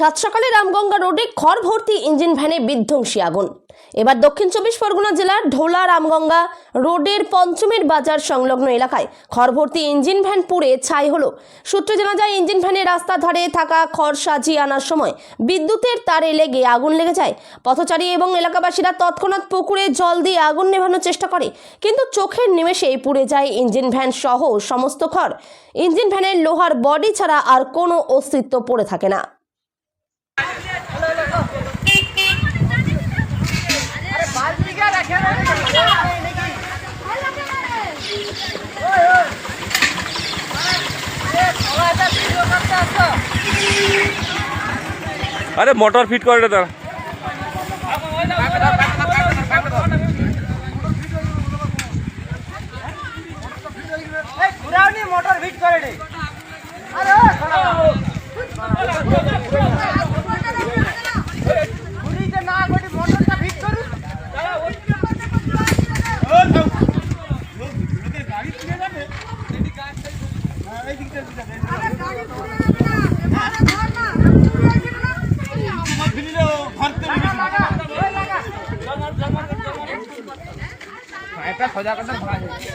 সাত সকালে রামগঙ্গা রোডে খড় ভর্তি ইঞ্জিন ভ্যানে বিধ্বংসী আগুন। এবার দক্ষিণ চব্বিশ পরগনা জেলার ঢোলা রামগঙ্গা রোডের পঞ্চমের বাজার সংলগ্ন এলাকায় খড় ভর্তি ইঞ্জিন ভ্যান পুড়ে ছাই হলো। সূত্রে জানা যায়, ইঞ্জিন ভ্যানে রাস্তার ধারে থাকা খড় সাজিয়ে আনার সময় বিদ্যুতের তারে লেগে আগুন লেগে যায়। পথচারী এবং এলাকাবাসীরা তৎক্ষণাৎ পুকুরে জল দিয়ে আগুন নেভানোর চেষ্টা করে, কিন্তু চোখের নিমেষেই পুড়ে যায় ইঞ্জিন ভ্যান সহ সমস্ত খড়। ইঞ্জিন ভ্যানের লোহার বডি ছাড়া আর কোনো অস্তিত্ব পড়ে থাকে না। अरे मोटर फिट कर दादा मोटर फिट करे এটা সজা করতে ভালো আছে।